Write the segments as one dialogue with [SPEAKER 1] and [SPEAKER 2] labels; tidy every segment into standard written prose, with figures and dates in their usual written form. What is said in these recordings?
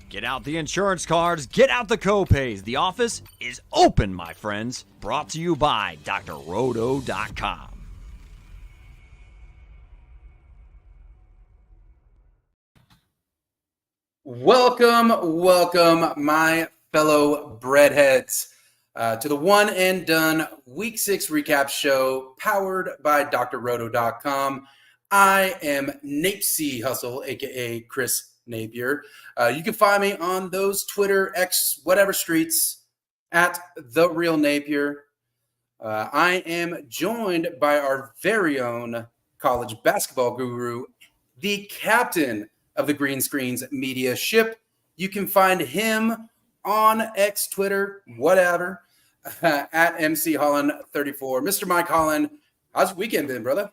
[SPEAKER 1] Get out the insurance cards, get out the copays. The office is open, my friends. Brought to you by drroto.com.
[SPEAKER 2] Welcome, my fellow breadheads, to the one and done Week 6 recap show powered by drroto.com. I am Nape C. Hustle, a.k.a. Chris Napier. You can find me on those Twitter, X, whatever streets, at The Real Napier. I am joined by our very own college basketball guru, the captain of the Green Screens Media ship. You can find him on X, Twitter, whatever, at MCHolland34. Mr. Mike Holland, how's your weekend been, brother?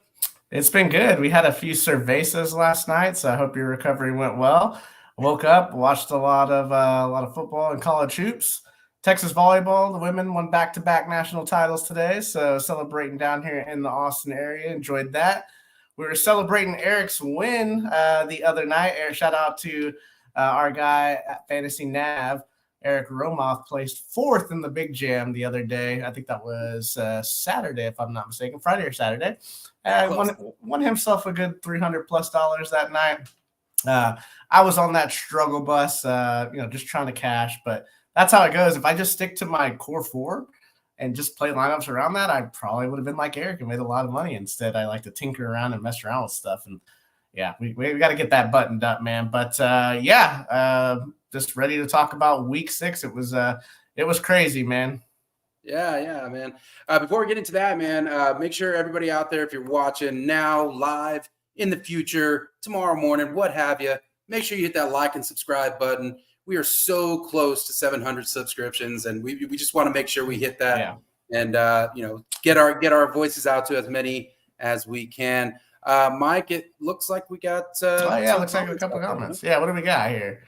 [SPEAKER 3] It's been good. We had a few cervezas last night, so I hope your recovery went well. Woke up, watched a lot of football and college hoops. Texas volleyball, the women won back-to-back national titles today, so celebrating down here in the Austin area. Enjoyed that. We were celebrating Eric's win the other night. Eric, shout out to our guy at Fantasy Nav. Eric Romoff placed 4th in the Big Jam the other day. I think that was Saturday, if I'm not mistaken, Friday or Saturday. Won himself a good $300+ that night. I was on that struggle bus, just trying to cash, but that's how it goes. If I just stick to my core 4 and just play lineups around that, I probably would have been like Eric and made a lot of money. Instead, I like to tinker around and mess around with stuff. And yeah, we got to get that buttoned up, man. But just ready to talk about Week 6. It was crazy, man.
[SPEAKER 2] Yeah, man. Before we get into that, man, make sure everybody out there, if you're watching now, live, in the future, tomorrow morning, what have you, make sure you hit that like and subscribe button. We are so close to 700 subscriptions, and we just want to make sure we hit that and get our voices out to as many as we can. Mike, it looks like we got
[SPEAKER 3] looks like a couple comments. Yeah, what do we got here?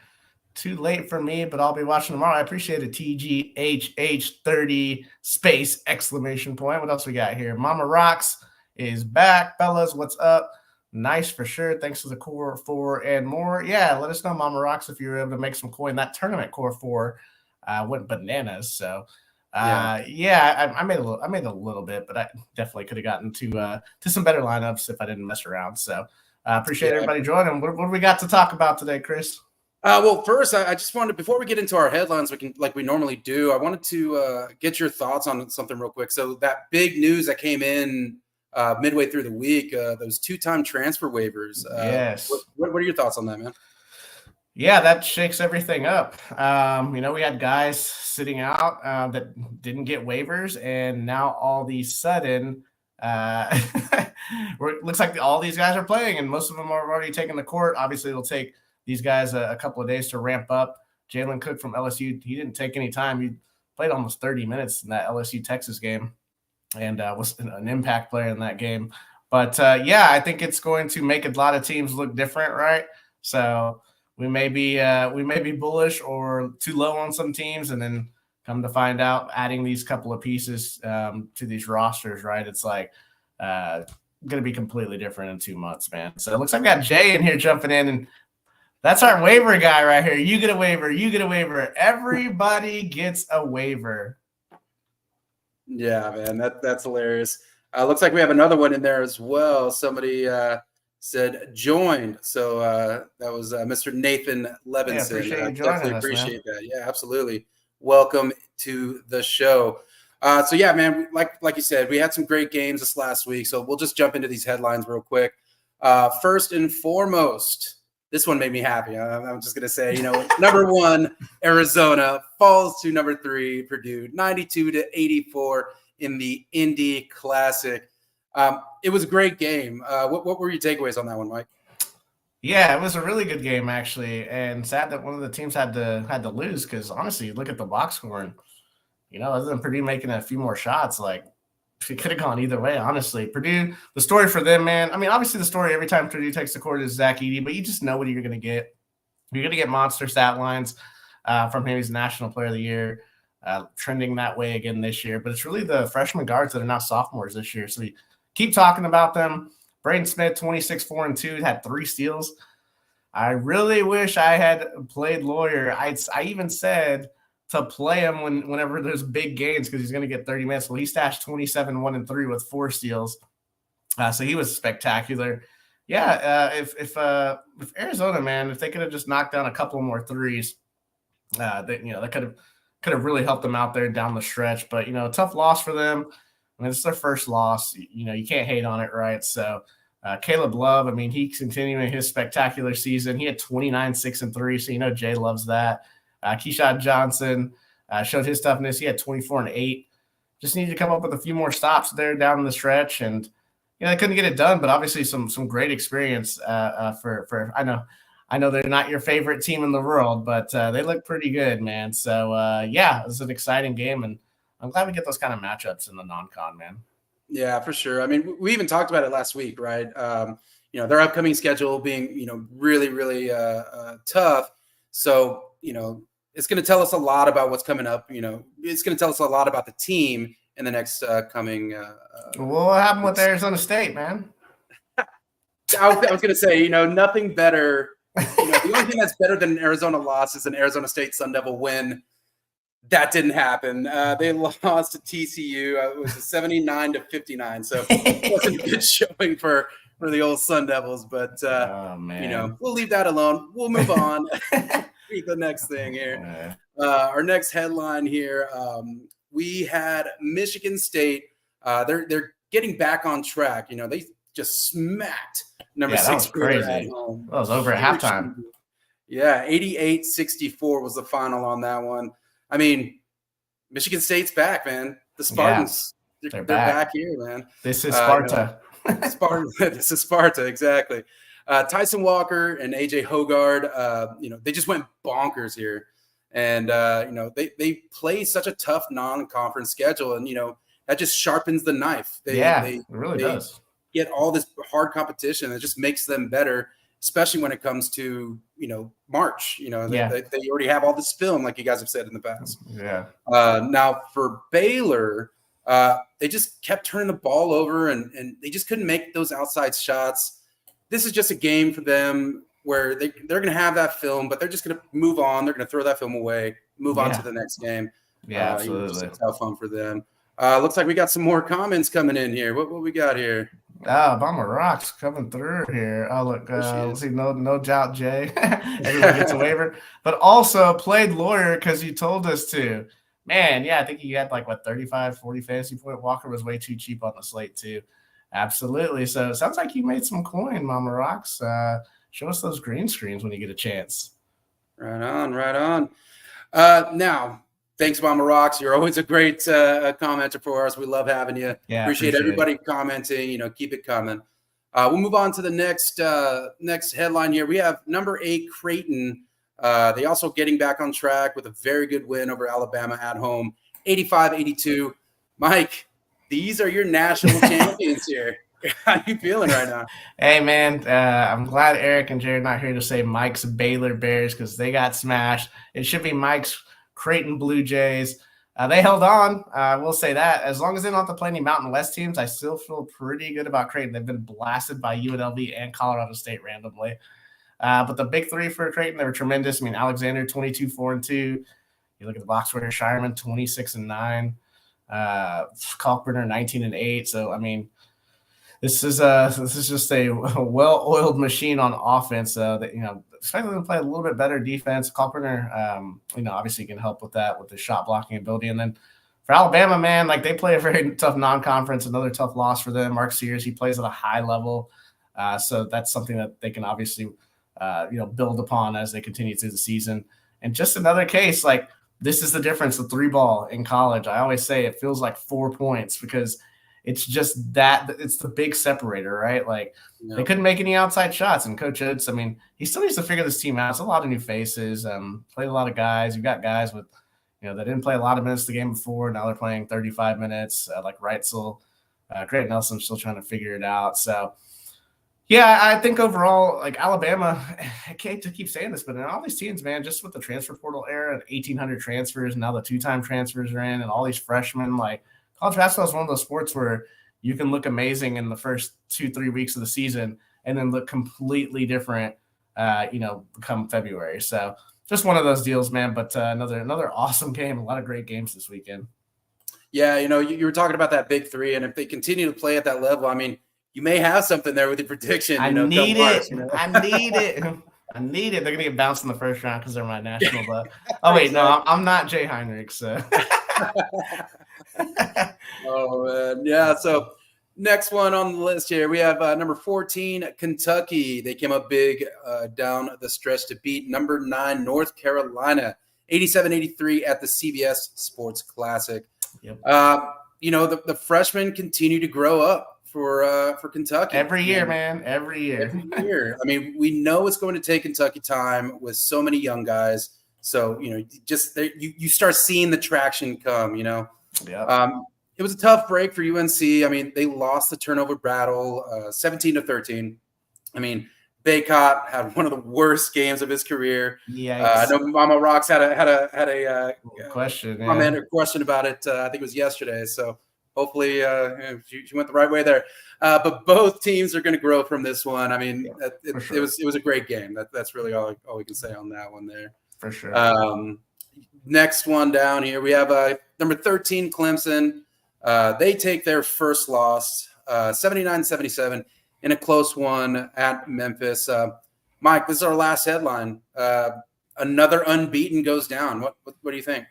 [SPEAKER 3] Too late for me, but I'll be watching tomorrow. I appreciate it. TGHH30 space exclamation point. What else we got here? Mama Rocks is back. Fellas, what's up? Nice for sure. Thanks to the Core 4 and more. Yeah, let us know, Mama Rocks, if you were able to make some coin. That tournament Core 4 went bananas. So I made a little bit, but I definitely could have gotten to some better lineups if I didn't mess around. So appreciate everybody joining. What do we got to talk about today, Chris?
[SPEAKER 2] Well, first, I just wanted, before we get into our headlines, like we normally do, I wanted to get your thoughts on something real quick. So that big news that came in midway through the week, those 2-time transfer waivers.
[SPEAKER 3] Yes.
[SPEAKER 2] What are your thoughts on that, man?
[SPEAKER 3] Yeah, that shakes everything up. We had guys sitting out that didn't get waivers, and now all of a sudden, it looks like all these guys are playing, and most of them are already taking the court. Obviously, it'll take these guys a couple of days to ramp up. Jalen Cook from LSU, he didn't take any time. He played almost 30 minutes in that LSU-Texas game and was an impact player in that game. But, I think it's going to make a lot of teams look different, right? So we may be bullish or too low on some teams, and then come to find out adding these couple of pieces to these rosters, right? It's like going to be completely different in 2 months, man. So it looks like I got Jay in here jumping in, and that's our waiver guy right here. You get a waiver. You get a waiver. Everybody gets a waiver.
[SPEAKER 2] Yeah, man, that's hilarious. Looks like we have another one in there as well. Somebody said joined. So that was Mr. Nathan Levinson.
[SPEAKER 3] Yeah,
[SPEAKER 2] definitely appreciate that. Yeah, absolutely. Welcome to the show. Man, like you said, we had some great games this last week. So we'll just jump into these headlines real quick. First and foremost, this one made me happy. I'm just going to say, number 1, Arizona falls to number 3, Purdue, 92-84 in the Indy Classic. It was a great game. What were your takeaways on that one, Mike?
[SPEAKER 3] Yeah, it was a really good game, actually, and sad that one of the teams had to lose because, honestly, look at the box score, and, other than Purdue making a few more shots, like, it could have gone either way, honestly. Purdue, the story for them, man, obviously the story every time Purdue takes the court is Zach Edey, but you just know what you're going to get. You're going to get monster stat lines from him. He's National Player of the Year, trending that way again this year. But it's really the freshman guards that are now sophomores this year. So we keep talking about them. Braden Smith, 26-4-2, had 3 steals. I really wish I had played Lawyer. I even said to play him whenever there's big gains because he's going to get 30 minutes. Well, he stashed 27, 1 and 3 with 4 steals. So he was spectacular. Yeah, if Arizona, man, if they could have just knocked down a couple more threes, that could have really helped them out there down the stretch. But tough loss for them. I mean, it's their first loss. You can't hate on it, right? So Caleb Love, I mean, he's continuing his spectacular season. He had 29, 6 and 3. So Jay loves that. Keyshawn Johnson showed his toughness. He had 24 and 8. Just needed to come up with a few more stops there down the stretch, and they couldn't get it done. But obviously, some great experience for I know they're not your favorite team in the world, but they look pretty good, man. So it was an exciting game, and I'm glad we get those kind of matchups in the non-con, man.
[SPEAKER 2] Yeah, for sure. I mean, we even talked about it last week, right? Their upcoming schedule being really, really tough. So it's going to tell us a lot about what's coming up. It's going to tell us a lot about the team in the next coming.
[SPEAKER 3] What happened with Arizona State, man?
[SPEAKER 2] I was going to say, nothing better. The only thing that's better than an Arizona loss is an Arizona State Sun Devil win. That didn't happen. They lost to TCU. It was a 79-59. So it wasn't a good showing for the old Sun Devils. But we'll leave that alone. We'll move on. The next thing here. Our next headline here. We had Michigan State. They're getting back on track. They just smacked number 6 Baylor at home.
[SPEAKER 3] That was over at halftime.
[SPEAKER 2] Yeah, 88-64 was the final on that one. I mean, Michigan State's back, man. The Spartans, they're back here, man.
[SPEAKER 3] This is Sparta.
[SPEAKER 2] This is Sparta, exactly. Tyson Walker and AJ Hogard, they just went bonkers here. And, they play such a tough non-conference schedule. And, that just sharpens the knife.
[SPEAKER 3] It really does.
[SPEAKER 2] Get all this hard competition. It just makes them better, especially when it comes to, March. They already have all this film, like you guys have said in the past.
[SPEAKER 3] Yeah.
[SPEAKER 2] Now, for Baylor, they just kept turning the ball over, and they just couldn't make those outside shots. This is just a game for them where they're going to have that film, but they're just going to move on. They're going to throw that film away, move on to the next game.
[SPEAKER 3] Yeah, absolutely.
[SPEAKER 2] It's a tough one for them. Looks like we got some more comments coming in here. What we got here?
[SPEAKER 3] Obama Rocks coming through here. Oh, look, let's see, no doubt, Jay. Everyone gets a waiver. But also played Lawyer because you told us to. Man, yeah, I think he had 35, 40 fantasy point. Walker was way too cheap on the slate, too. Absolutely. So it sounds like you made some coin, Mama Rocks. Show us those green screens when you get a chance.
[SPEAKER 2] Right on. Now, thanks, Mama Rocks. You're always a great commenter for us. We love having you.
[SPEAKER 3] Yeah,
[SPEAKER 2] appreciate everybody commenting. Keep it coming. We'll move on to the next headline here. We have number 8 Creighton. They also getting back on track with a very good win over Alabama at home, 85-82. Mike, these are your national champions here. How you feeling right now?
[SPEAKER 3] Hey, man, I'm glad Eric and Jared not here to say Mike's Baylor Bears because they got smashed. It should be Mike's Creighton Bluejays. They held on. We'll say that. As long as they don't have to play any Mountain West teams, I still feel pretty good about Creighton. They've been blasted by UNLV and Colorado State randomly. But the big three for Creighton, they were tremendous. I mean, Alexander, 22, 4 and 2. You look at the box score, Shireman, 26 and 9. Kalkbrenner, 19 and 8. So, I mean, this is just a well-oiled machine on offense. That expecting them to play a little bit better defense. Kalkbrenner, obviously can help with that with the shot blocking ability. And then for Alabama, man, they play a very tough non-conference. Another tough loss for them. Mark Sears, he plays at a high level, so that's something that they can obviously build upon as they continue through the season. And just another case, this is the difference with 3-ball in college. I always say it feels like 4 points because it's just that it's the big separator, right? They couldn't make any outside shots. And Coach Oates, I mean, he still needs to figure this team out. It's a lot of new faces. Played a lot of guys. You've got guys with, that didn't play a lot of minutes the game before. Now they're playing 35 minutes, like Reitzel. Grant Nelson's still trying to figure it out. So, yeah, I think overall, Alabama, I can't to keep saying this, but in all these teams, man, just with the transfer portal era and 1,800 transfers, now the 2-time transfers are in and all these freshmen, college basketball is one of those sports where you can look amazing in the first 2-3 weeks of the season and then look completely different come February. So just one of those deals, man. But another awesome game. A lot of great games this weekend.
[SPEAKER 2] Yeah, you were talking about that big three, and if they continue to play at that level, I mean, you may have something there with your prediction.
[SPEAKER 3] I need it. I need it. I need it. They're gonna get bounced in the first round because they're my national. But oh wait, no, I'm not Jay Heinrich. So.
[SPEAKER 2] Oh man, yeah. So next one on the list here, we have number 14, Kentucky. They came up big down the stretch to beat number 9, North Carolina, 87-83 at the CBS Sports Classic.
[SPEAKER 3] Yep.
[SPEAKER 2] The freshmen continue to grow up for Kentucky
[SPEAKER 3] every year, man. Every year.
[SPEAKER 2] I mean, we know it's going to take Kentucky time with so many young guys. So you start seeing the traction come.
[SPEAKER 3] Yeah.
[SPEAKER 2] It was a tough break for UNC. I mean, they lost the turnover battle, 17-13. I mean, Baycott had one of the worst games of his career.
[SPEAKER 3] Yeah.
[SPEAKER 2] I know Mama Rocks had a
[SPEAKER 3] question,
[SPEAKER 2] comment or question about it. I think it was yesterday. So hopefully she went the right way there. But both teams are going to grow from this one. I mean, it was a great game. That's really all we can say on that one there.
[SPEAKER 3] For sure.
[SPEAKER 2] Next one down here, we have number 13, Clemson. They take their first loss, 79-77, in a close one at Memphis. Mike, this is our last headline. Another unbeaten goes down. What do you think?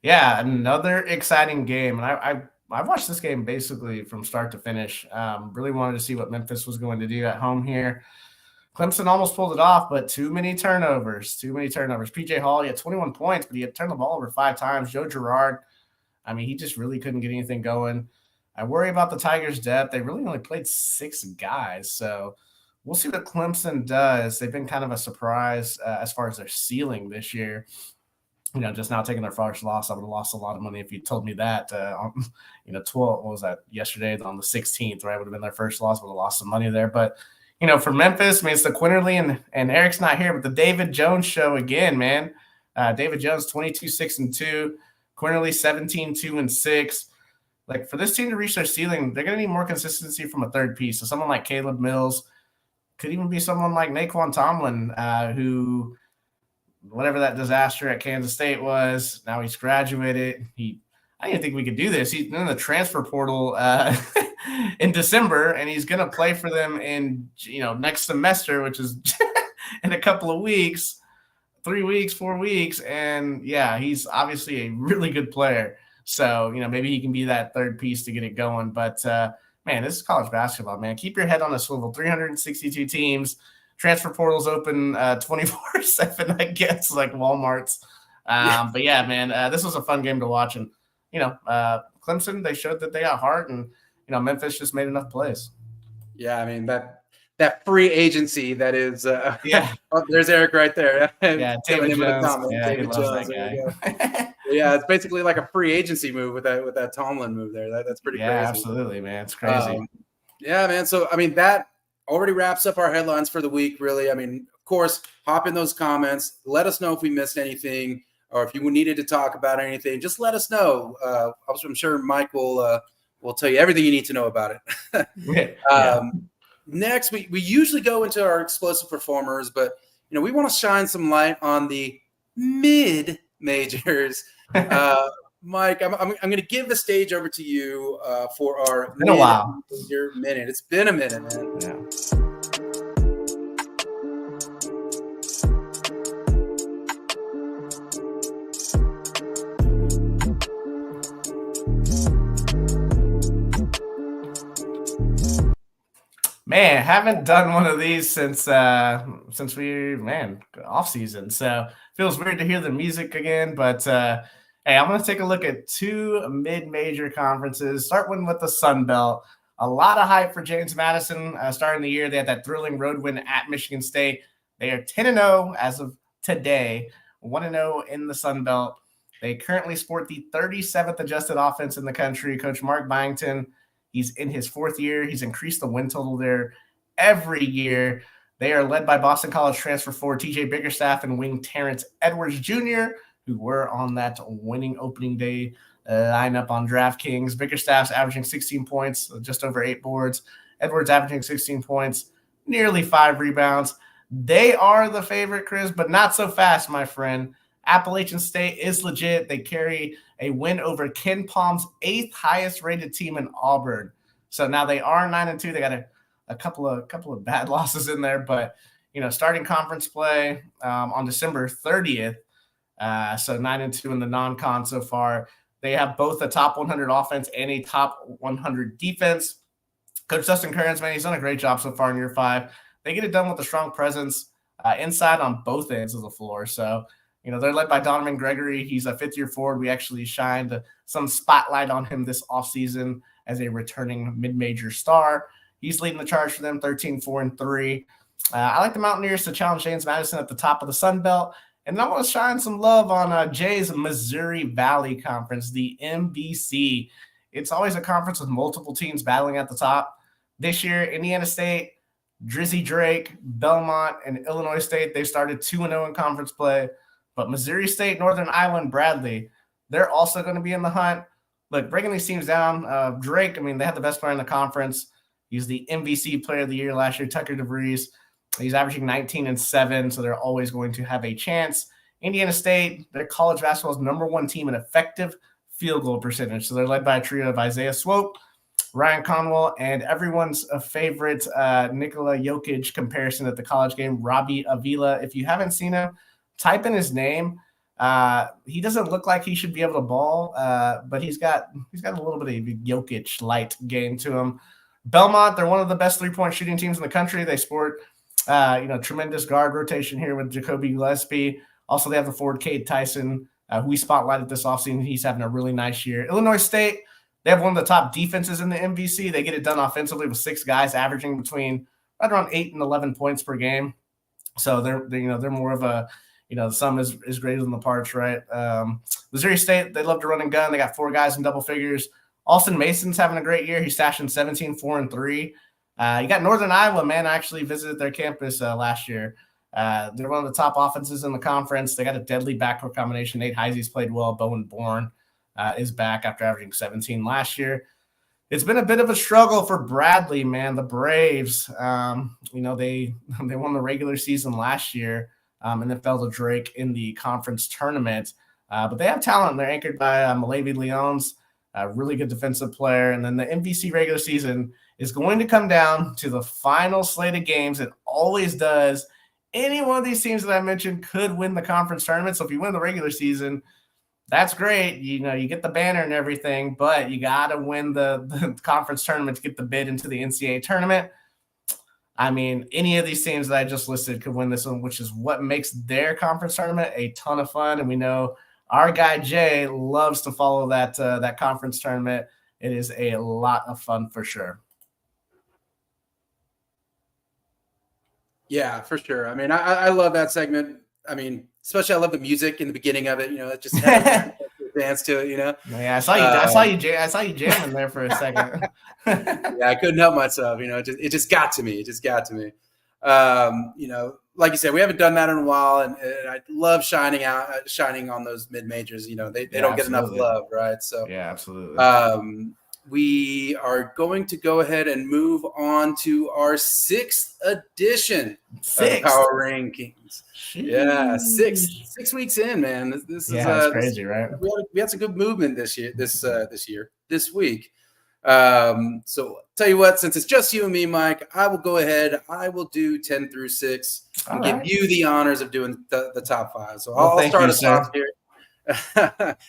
[SPEAKER 3] Yeah, another exciting game. And I watched this game basically from start to finish. Really wanted to see what Memphis was going to do at home here. Clemson almost pulled it off, but too many turnovers. PJ Hall, he had 21 points, but he had turned the ball over 5 times. Joe Girard, I mean, he just really couldn't get anything going. I worry about the Tigers' depth. They really only played 6 guys, so we'll see what Clemson does. They've been kind of a surprise as far as their ceiling this year. Just now taking their first loss, I would have lost a lot of money if you told me that. 12, what was that, yesterday on the 16th, right? Would have been their first loss, would have lost some money there. But, for Memphis, I mean, it's the Quinterly and Eric's not here, but the David Jones show again, man. David Jones, 22-6-2. Quinterly, 17-2-6. Like, for this team to reach their ceiling, they're going to need more consistency from a third piece. So someone like Caleb Mills, could even be someone like Naquan Tomlin, who, whatever that disaster at Kansas State was, now he's graduated. I didn't think we could do this. He's in the transfer portal in December, and he's going to play for them in next semester, which is in a couple of weeks, 3 weeks, 4 weeks. And yeah, he's obviously a really good player. So, maybe he can be that third piece to get it going. But man, this is college basketball, man. Keep your head on a swivel. 362 teams. Transfer portals open 24/7, I guess, like Walmart's. But yeah, man, this was a fun game to watch. And, Clemson, they showed that they got heart, and, Memphis just made enough plays.
[SPEAKER 2] Yeah, I mean, that free agency that is there's Eric right there.
[SPEAKER 3] Yeah, David Jones.
[SPEAKER 2] David Jones. Yeah, it's basically like a free agency move with that Tomlin move there. That's pretty crazy.
[SPEAKER 3] Yeah, absolutely, man. It's crazy.
[SPEAKER 2] Yeah, man. So, I mean, that already wraps up our headlines for the week, really. I mean, of course, hop in those comments. Let us know if we missed anything or if you needed to talk about anything. Just let us know. I'm sure Mike will tell you everything you need to know about it. Next, we usually go into our explosive performers, but, we want to shine some light on the mid-majors. Mike, I'm going to give the stage over to you for our mid-major minute. It's been a minute, man.
[SPEAKER 3] Yeah. Man, haven't done one of these since we off season. So feels weird to hear the music again, but hey, I'm going to take a look at 2 mid-major conferences. Start with the Sun Belt. A lot of hype for James Madison starting the year. They had that thrilling road win at Michigan State. They are 10-0 as of today, 1-0 in the Sun Belt. They currently sport the 37th adjusted offense in the country. Coach Mark Byington, he's in his 4th year. He's increased the win total there every year. They are led by Boston College transfer forward TJ Bickerstaff and wing Terrence Edwards Jr., who were on that winning opening day lineup on DraftKings. Bickerstaff's averaging 16 points, just over 8 boards. Edwards averaging 16 points, nearly 5 rebounds. They are the favorite, Chris, but not so fast, my friend. Appalachian State is legit. They carry a win over Ken Palm's 8th highest rated team in Auburn. So now they are 9-2. They got a couple of bad losses in there, but starting conference play on December 30th. So 9-2 in the non-con so far. They have both a top 100 offense and a top 100 defense. Coach Dustin Kearns, man, he's done a great job so far in year 5. They get it done with a strong presence inside on both ends of the floor. So, they're led by Donovan Gregory. He's a fifth-year forward. We actually shined some spotlight on him this offseason as a returning mid-major star. He's leading the charge for them, 13-4-3. I like the Mountaineers to challenge James Madison at the top of the Sun Belt. And I want to shine some love on Jay's Missouri Valley Conference, the MVC. It's always a conference with multiple teams battling at the top. This year, Indiana State, Drizzy Drake, Belmont, and Illinois State, they started 2-0 in conference play. But Missouri State, Northern Iowa, and Bradley, they're also going to be in the hunt. Look, breaking these teams down, Drake, they had the best player in the conference. He's the MVC Player of the Year last year, Tucker DeVries. He's averaging 19-7, so they're always going to have a chance. Indiana State, their college basketball's #1 team in effective field goal percentage. So they're led by a trio of Isaiah Swope, Ryan Conwell, and everyone's favorite Nikola Jokic comparison at the college game, Robbie Avila. If you haven't seen him, type in his name. He doesn't look like he should be able to ball, but he's got a little bit of a Jokic light game to him. Belmont, they're one of the best three-point shooting teams in the country. They sport tremendous guard rotation here with Jacoby Gillespie. Also, they have the forward Cade Tyson, who we spotlighted this offseason. He's having a really nice year. Illinois State, they have one of the top defenses in the MVC. They get it done offensively with 6 guys averaging between right around 8 and 11 points per game. So they're more of a the sum is greater than the parts, right? Missouri State, they love to run and gun. They got 4 guys in double figures. Austin Mason's having a great year. He's stashing 17-4-3. You got Northern Iowa, man. I actually visited their campus last year. They're one of the top offenses in the conference. They got a deadly backcourt combination. Nate Heisey's played well. Bowen Bourne is back after averaging 17 last year. It's been a bit of a struggle for Bradley, man. The Braves, they won the regular season last year and then fell to Drake in the conference tournament. But they have talent. They're anchored by Malavi Leons, a really good defensive player. And then the MVC regular season is going to come down to the final slate of games. It always does. Any one of these teams that I mentioned could win the conference tournament. So if you win the regular season, that's great. You get the banner and everything, but you got to win the conference tournament to get the bid into the NCAA tournament. Any of these teams that I just listed could win this one, which is what makes their conference tournament a ton of fun. And we know our guy Jay loves to follow that conference tournament. It is a lot of fun for sure.
[SPEAKER 2] Yeah, for sure. I love that segment. Especially I love the music in the beginning of it. It just had dance to it.
[SPEAKER 3] Yeah, I saw you jamming there for a second.
[SPEAKER 2] Yeah, I couldn't help myself. It just got to me. Like you said, we haven't done that in a while, and I love shining on those mid majors. They don't get enough love, right? So
[SPEAKER 3] yeah, absolutely.
[SPEAKER 2] We are going to go ahead and move on to our 6th edition of Power Rankings.
[SPEAKER 3] Jeez.
[SPEAKER 2] Yeah, six weeks in, man. This is
[SPEAKER 3] crazy, right?
[SPEAKER 2] We had some good movement this week. So tell you what, since it's just you and me, Mike, I will go ahead. I will do 10 through 6 and give you the honors of doing the top 5. So I'll start us off here.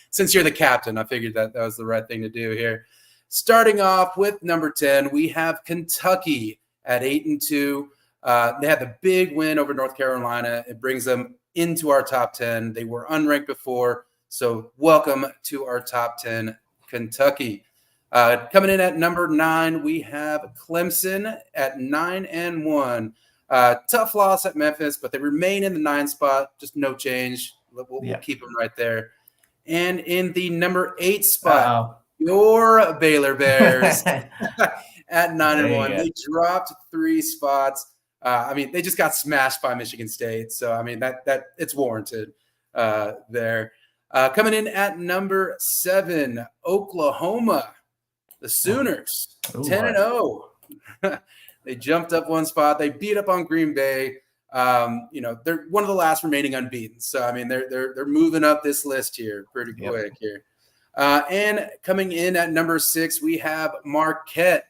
[SPEAKER 2] Since you're the captain, I figured that was the right thing to do here. Starting off with number 10, we have Kentucky at 8-2. They had the big win over North Carolina. It brings them into our top 10. They were unranked before, so welcome to our top 10, Kentucky. Coming in at number 9, we have Clemson at 9-1. Tough loss at Memphis, but they remain in the 9 spot. Just no change. We'll keep them right there. And in the number 8 spot, your Baylor Bears at 9-1. They dropped 3 spots. They just got smashed by Michigan State. So, that it's warranted there. Coming in at number 7, Oklahoma. The Sooners, 10-0. They jumped up 1 spot. They beat up on Green Bay. They're one of the last remaining unbeaten. So I mean, they're moving up this list here pretty quick here. And coming in at number 6, we have Marquette.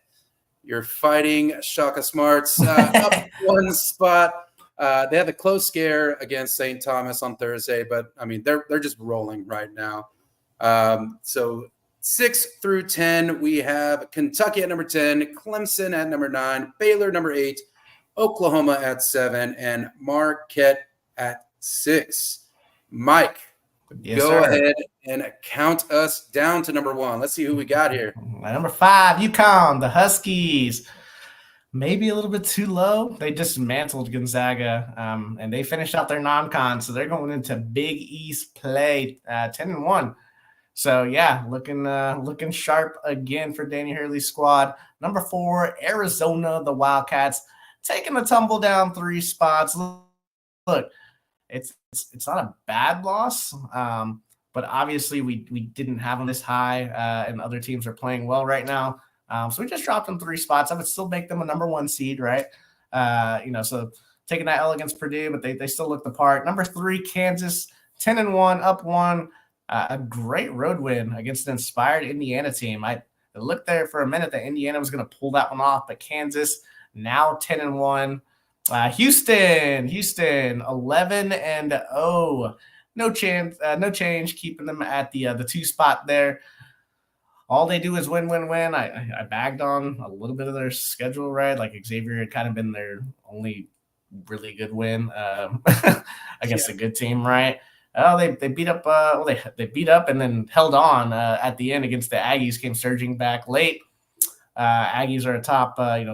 [SPEAKER 2] You're fighting Shaka Smarts up one spot. They had a close scare against St. Thomas on Thursday, but I mean they're just rolling right now. So 6 through 10, we have Kentucky at number 10, Clemson at number 9, Baylor number 8, Oklahoma at 7, and Marquette at 6. Mike, go ahead and count us down to number 1. Let's see who we got here.
[SPEAKER 3] Number 5, UConn, the Huskies. Maybe a little bit too low. They dismantled Gonzaga, and they finished out their non-con, so they're going into Big East play, 10-1. So yeah, looking sharp again for Danny Hurley's squad. Number 4, Arizona, the Wildcats, taking a tumble down 3 spots. Look, it's not a bad loss, but obviously we didn't have them this high, and other teams are playing well right now. So we just dropped them 3 spots. I would still make them a number 1 seed, right? So taking that L against Purdue, but they still look the part. Number 3, Kansas, 10-1, up 1. A great road win against an inspired Indiana team. I looked there for a minute that Indiana was going to pull that one off, but Kansas now 10-1. Houston 11-0. No change keeping them at the 2 spot there. All they do is win. I bagged on a little bit of their schedule, right? Like Xavier had kind of been their only really good win against a good team, right? Oh, they beat up. They beat up and then held on at the end against the Aggies. Came surging back late. Aggies are a top 30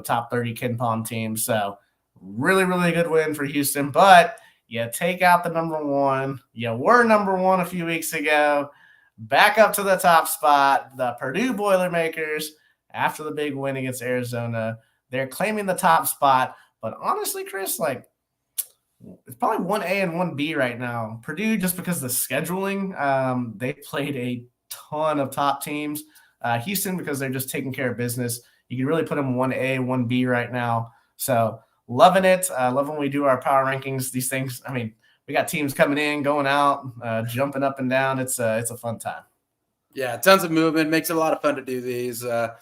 [SPEAKER 3] KenPom team. So really, really good win for Houston. But you take out the number 1. You were number 1 a few weeks ago. Back up to the top spot. The Purdue Boilermakers, after the big win against Arizona, they're claiming the top spot. But honestly, Chris, it's probably 1A and 1B right now. Purdue, just because of the scheduling, they played a ton of top teams. Houston, because they're just taking care of business. You can really put them 1A, 1B right now. So loving it. Love when we do our power rankings. These things, I mean, we got teams coming in, going out, jumping up and down. It's a fun time.
[SPEAKER 2] Yeah, tons of movement. Makes it a lot of fun to do these. And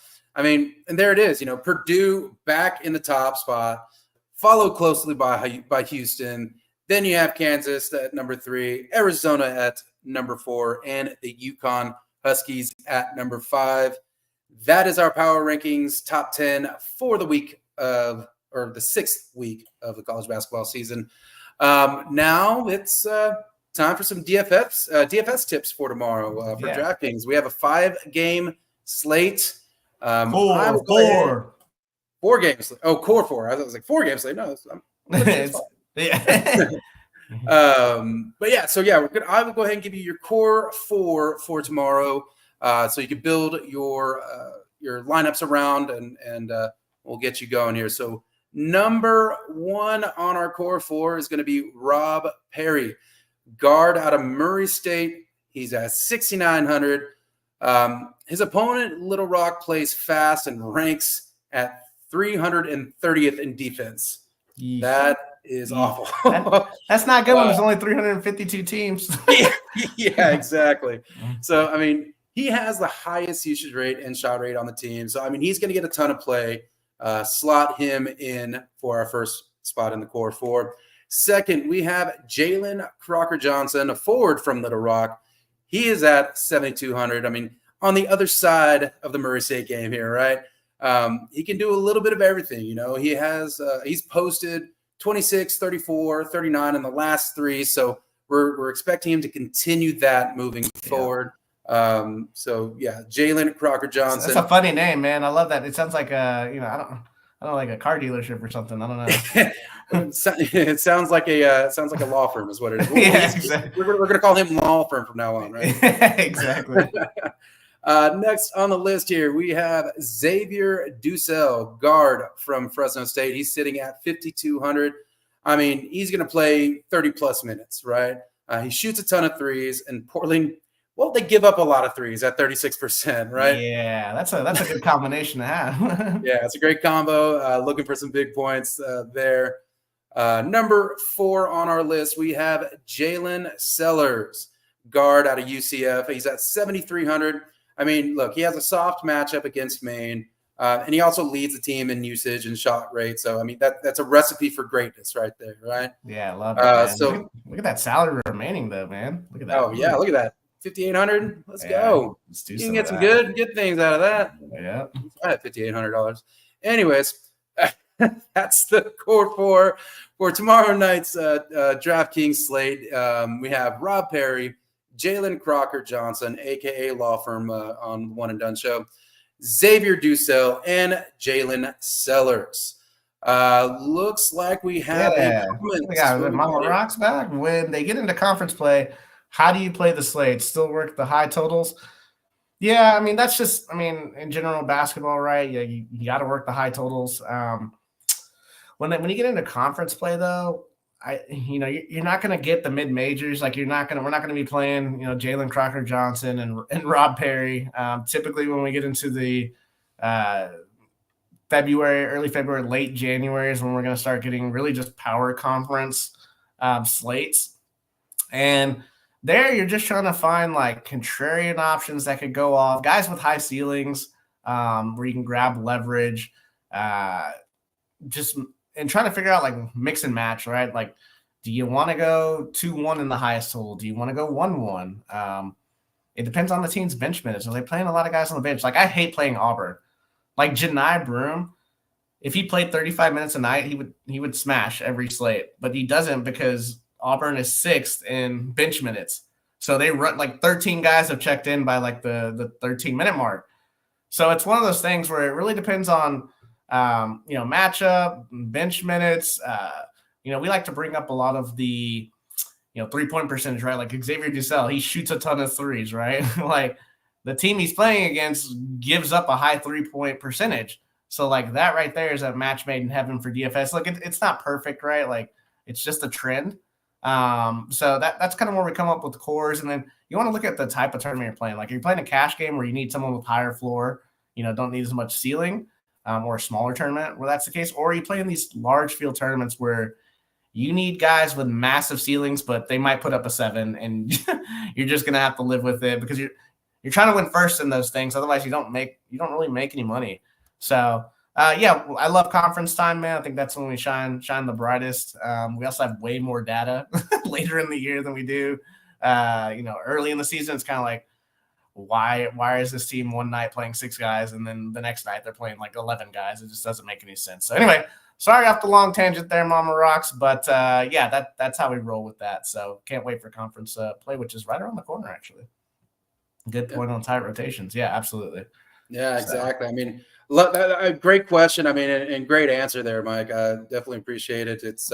[SPEAKER 2] there it is. Purdue back in the top spot. Followed closely by Houston. Then you have Kansas at number 3, Arizona at number 4, and the UConn Huskies at number 5. That is our power rankings top 10 for the the 6th week of the college basketball season. Now it's time for some DFS tips for tomorrow for DraftKings. We have a 5-game slate. 4 games. Oh, Core Four. I was like 4 games. No,
[SPEAKER 3] yeah.
[SPEAKER 2] But yeah, so yeah, I will go ahead and give you your Core Four for tomorrow, so you can build your lineups around, and we'll get you going here. So number 1 on our Core Four is going to be Rob Perry, guard out of Murray State. He's at 6,900. His opponent, Little Rock, plays fast and ranks at 330th in defense.
[SPEAKER 3] Yeesh.
[SPEAKER 2] That is awful.
[SPEAKER 3] That's not good when there's only 352 teams.
[SPEAKER 2] Yeah, exactly. So, he has the highest usage rate and shot rate on the team. So, he's going to get a ton of play. Slot him in for our first spot in the Core Four. Second, we have Jalen Crocker-Johnson, a forward from Little Rock. He is at 7,200. On the other side of the Murray State game here, right? He can do a little bit of everything. He has he's posted 26, 34, 39 in the last 3. So we're expecting him to continue that moving forward. So yeah, Jalen Crocker-Johnson.
[SPEAKER 3] That's a funny name, man. I love that. It sounds like I don't know, like a car dealership or something. I don't know.
[SPEAKER 2] It sounds like a law firm is what it is.
[SPEAKER 3] Yeah, exactly.
[SPEAKER 2] We're going to call him law firm from now on, right?
[SPEAKER 3] Exactly.
[SPEAKER 2] Next on the list here, we have Xavier Dussel, guard from Fresno State. He's sitting at 5,200. He's going to play 30-plus minutes, right? He shoots a ton of threes, and Portland, they give up a lot of threes at 36%, right?
[SPEAKER 3] Yeah, that's a good combination to have.
[SPEAKER 2] Yeah, it's a great combo. Looking for some big points there. Number 4 on our list, we have Jalen Sellers, guard out of UCF. He's at 7,300. I mean, look, he has a soft matchup against Maine, and he also leads the team in usage and shot rate. So, I mean, that's a recipe for greatness right there, right?
[SPEAKER 3] Yeah, I love it, man.
[SPEAKER 2] So
[SPEAKER 3] look at that salary remaining, though, man. Look at that.
[SPEAKER 2] Oh, yeah, look at that. 5,800. Let's go.
[SPEAKER 3] Let's do
[SPEAKER 2] you can get some good things out of that.
[SPEAKER 3] Yeah.
[SPEAKER 2] I had $5,800. Anyways, that's the core four for tomorrow night's DraftKings slate. We have Rob Perry, Jalen Crocker Johnson, a.k.a. Law Firm on the One and Done Show, Xavier Dussel, and Jalen Sellers. Looks like we have
[SPEAKER 3] we got Mama Rocks back. When they get into conference play, how do you play the slate? Still work the high totals? Yeah, I mean, that's just, in general basketball, right? Yeah, you got to work the high totals. When you get into conference play, though, you're not going to get the mid majors. Like we're not going to be playing, Jalen Crocker Johnson and Rob Perry. Typically, when we get into the early February, late January is when we're going to start getting really just power conference slates. And there you're just trying to find like contrarian options that could go off, guys with high ceilings where you can grab leverage, and trying to figure out like mix and match, right? Like, do you want to go 2-1 in the highest total? Do you want to go 1-1? It depends on the team's bench minutes. Are they playing a lot of guys on the bench? Like, I hate playing Auburn. Like Janai Broome, if he played 35 minutes a night, he would smash every slate, but he doesn't because Auburn is 6th in bench minutes. So they run like 13 guys have checked in by like the 13-minute mark. So it's one of those things where it really depends on, matchup, bench minutes. We like to bring up a lot of the, 3-point percentage, right? Like Xavier Dussel, he shoots a ton of threes, right? Like the team he's playing against gives up a high 3-point percentage. So like that right there is a match made in heaven for DFS. Look, it's not perfect, right? Like it's just a trend. So that's kind of where we come up with cores. And then you want to look at the type of tournament you're playing. Like you're playing a cash game where you need someone with higher floor, don't need as much ceiling, or a smaller tournament where that's the case. Or you play in these large field tournaments where you need guys with massive ceilings, but they might put up a 7 and you're just going to have to live with it because you're trying to win first in those things. Otherwise you don't really make any money. So, I love conference time, man. I think that's when we shine the brightest. We also have way more data later in the year than we do. Early in the season, it's kind of like, why is this team one night playing 6 guys and then the next night they're playing like 11 guys? It just doesn't make any sense. So anyway, sorry off the long tangent there, Mama Rocks, but that's how we roll with that. So can't wait for conference play, which is right around the corner, actually. Good point on tight rotations. Yeah, absolutely.
[SPEAKER 2] Yeah, exactly. I mean, great question. I mean, and great answer there, Mike. I definitely appreciate it. It's,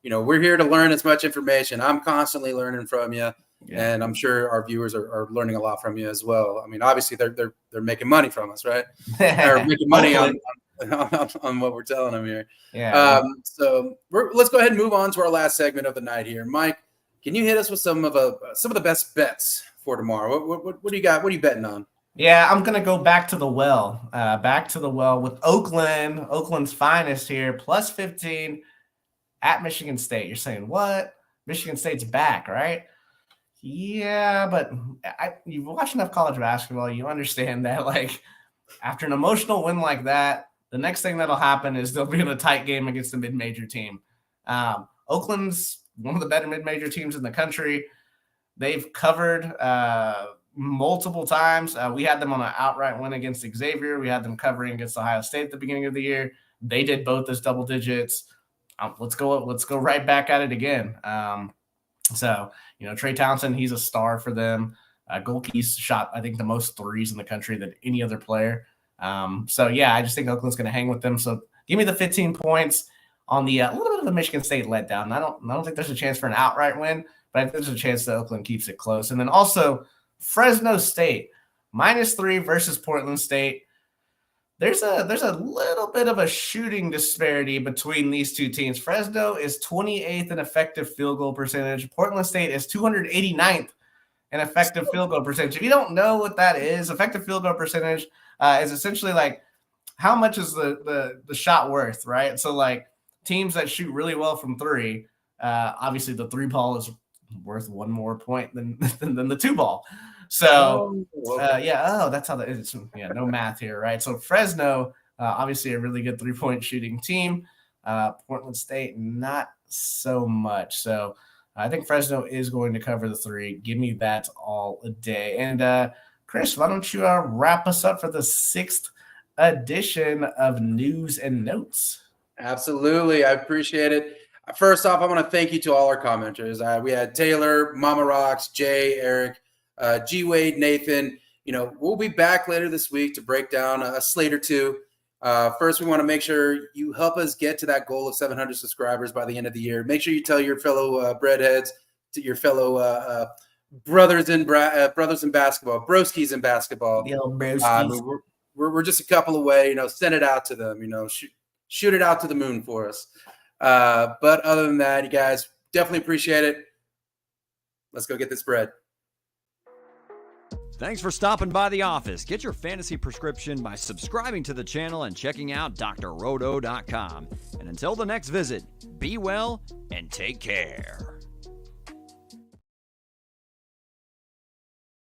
[SPEAKER 2] we're here to learn as much information. I'm constantly learning from you, and I'm sure our viewers are learning a lot from you as well. I mean, obviously they're making money from us, right? They're making money on what we're telling them here.
[SPEAKER 3] Yeah.
[SPEAKER 2] So let's go ahead and move on to our last segment of the night here. Mike, can you hit us with some of the best bets for tomorrow? What do you got? What are you betting on?
[SPEAKER 3] Yeah, I'm going to go back to the well with Oakland's finest here, plus 15 at Michigan State. You're saying, what? Michigan State's back, right? Yeah, but you've watched enough college basketball. You understand that, like, after an emotional win like that, the next thing that'll happen is they'll be in a tight game against a mid-major team. Oakland's one of the better mid-major teams in the country. They've covered multiple times. We had them on an outright win against Xavier. We had them covering against Ohio State at the beginning of the year. They did both as double digits. Let's go right back at it again. Trey Townsend, he's a star for them. Golke's shot, I think, the most threes in the country than any other player. I just think Oakland's going to hang with them. So give me the 15 points on the little bit of the Michigan State letdown. I don't think there's a chance for an outright win, but I think there's a chance that Oakland keeps it close. And then also Fresno State -3 versus Portland State. There's a little bit of a shooting disparity between these two teams. Fresno is 28th in effective field goal percentage. Portland State is 289th in effective field goal percentage. If you don't know what that is, effective field goal percentage is essentially like how much is the shot worth, right? So like teams that shoot really well from three. Obviously, the three ball is worth one more point than the two ball. So, that's how that is. Yeah, no math here, right? So Fresno, obviously a really good 3-point shooting team. Portland State, not so much. So I think Fresno is going to cover the 3. Give me that all day. And Chris, why don't you wrap us up for the 6th edition of News and Notes?
[SPEAKER 2] Absolutely. I appreciate it. First off, I want to thank you to all our commenters. We had Taylor, Mama Rocks, Jay, Eric, G. Wade, Nathan. We'll be back later this week to break down a slate or two. First, we want to make sure you help us get to that goal of 700 subscribers by the end of the year. Make sure you tell your fellow breadheads, to your fellow brothers in basketball, broskies in basketball. We're just a couple away. Send it out to them. Shoot it out to the moon for us. But other than that, you guys definitely appreciate it. Let's go get this bread.
[SPEAKER 1] Thanks for stopping by the office. Get your fantasy prescription by subscribing to the channel and checking out drrodo.com. And until the next visit, be well and take care.